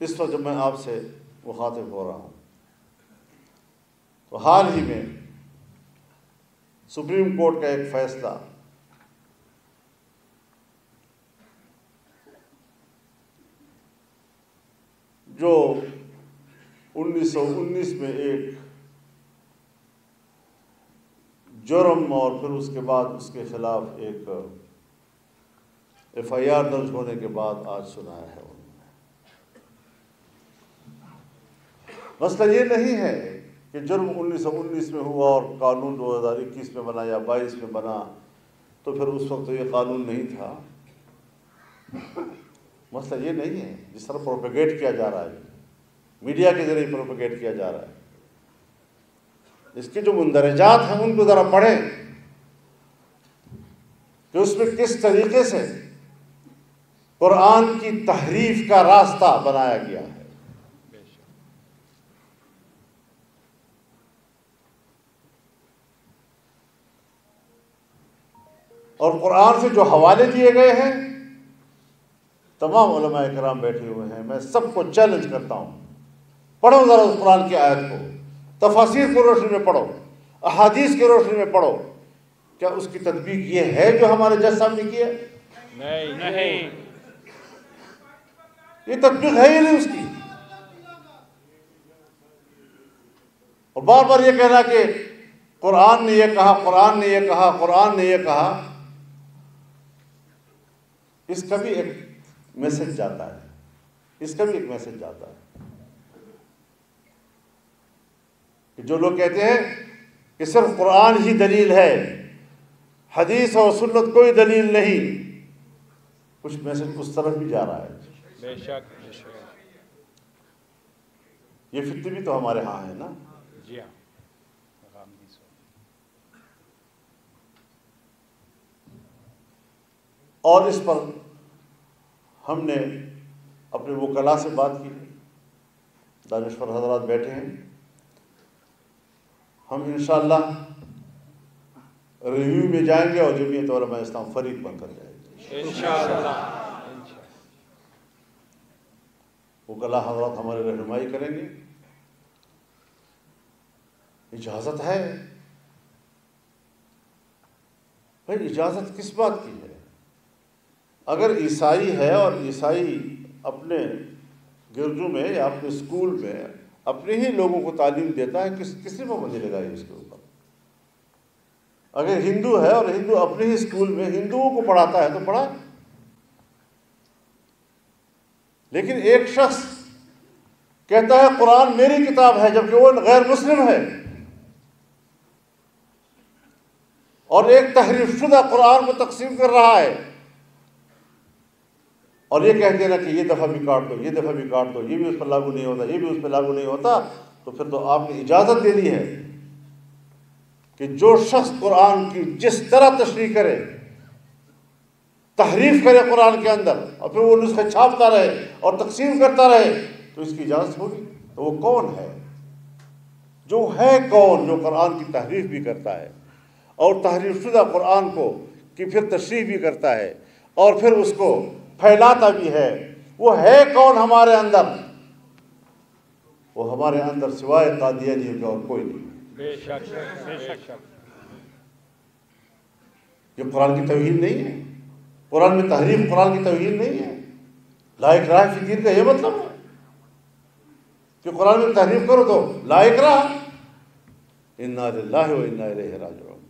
اس وقت جب میں آپ سے مخاطب ہو رہا ہوں تو حال ہی میں سپریم کورٹ کا ایک فیصلہ جو 1919 میں ایک جرم اور پھر اس کے بعد اس کے خلاف ایک FIR درج ہونے کے بعد آج سنایا ہے انہوں نے۔ مسئلہ یہ نہیں ہے کہ جرم 1919 میں ہوا اور قانون 2021 میں بنا یا 22 میں بنا تو پھر اس وقت تو یہ قانون نہیں تھا۔ مسئلہ یہ نہیں ہے جس طرح پروپیگیٹ کیا جا رہا ہے، میڈیا کے ذریعے پروپیگیٹ کیا جا رہا ہے۔ اس کے جو مندرجات ہیں ان کو ذرا پڑھیں کہ اس میں کس طریقے سے قرآن کی تحریف کا راستہ بنایا گیا ہے۔ اور قرآن سے جو حوالے دیے گئے ہیں، تمام علماء کرام بیٹھے ہوئے ہیں، میں سب کو چیلنج کرتا ہوں، پڑھو ذرا اس قرآن کی آیت کو، تفاسیر کی روشنی میں پڑھو، احادیث کی روشنی میں پڑھو، کیا اس کی تطبیق یہ ہے جو ہمارے جج صاحب نے کی ہے؟ نہیں، یہ تطبیق ہے ہی نہیں اس کی۔ اور بار بار یہ کہنا کہ قرآن نے یہ کہا، قرآن نے یہ کہا، قرآن نے یہ کہا، اس کا بھی ایک میسج جاتا ہے، اس کا بھی ایک میسج جاتا ہے کہ جو لوگ کہتے ہیں کہ صرف قرآن ہی دلیل ہے، حدیث اور سنت کوئی دلیل نہیں، کچھ میسج اس طرف بھی جا رہا ہے۔ بے شک یہ فتنہ بھی تو ہمارے ہاں ہے نا۔ جی ہاں، اور اس پر ہم نے اپنے وکلاء سے بات کی، دانشور حضرات بیٹھے ہیں، ہم انشاءاللہ ریویو میں جائیں گے اور جمعیت علماء اسلام فریق بن کر جائے گے انشاءاللہ۔ وکلاء حضرات ہماری رہنمائی کریں گے۔ اجازت ہے بھائی، اجازت کس بات کی ہے؟ اگر عیسائی ہے اور عیسائی اپنے گرجوں میں یا اپنے اسکول میں اپنے ہی لوگوں کو تعلیم دیتا ہے، کس نے پابندی لگائی اس کے اوپر؟ اگر ہندو ہے اور ہندو اپنے ہی اسکول میں ہندوؤں کو پڑھاتا ہے تو پڑھا۔ لیکن ایک شخص کہتا ہے قرآن میری کتاب ہے جبکہ وہ غیر مسلم ہے، اور ایک تحریف شدہ قرآن کو تقسیم کر رہا ہے، اور یہ کہتے ہیں نا کہ یہ دفعہ بھی کاٹ دو، یہ دفعہ بھی کاٹ دو، یہ بھی اس پر لاگو نہیں ہوتا، یہ بھی اس پر لاگو نہیں ہوتا، تو پھر تو آپ نے اجازت دے دی ہے کہ جو شخص قرآن کی جس طرح تشریح کرے، تحریف کرے قرآن کے اندر، اور پھر وہ نسخے چھاپتا رہے اور تقسیم کرتا رہے، تو اس کی اجازت ہوگی؟ تو وہ کون ہے؟ جو ہے کون جو قرآن کی تحریف بھی کرتا ہے اور تحریف شدہ قرآن کو کی پھر تشریح بھی کرتا ہے اور پھر اس کو پھیلاتا بھی ہے؟ وہ ہے کون ہمارے اندر؟ وہ ہمارے اندر سوائے قادیانی کے اور کوئی نہیں۔ بے شک بے شک۔ یہ قرآن کی توہین نہیں ہے، قرآن میں تحریف قرآن کی توہین نہیں ہے۔ لا اکراہ فی الدین کا یہ مطلب ہے کہ قرآن میں تحریف کرو تو لا اکراہ، انا للہ و انا الیہ راجعون۔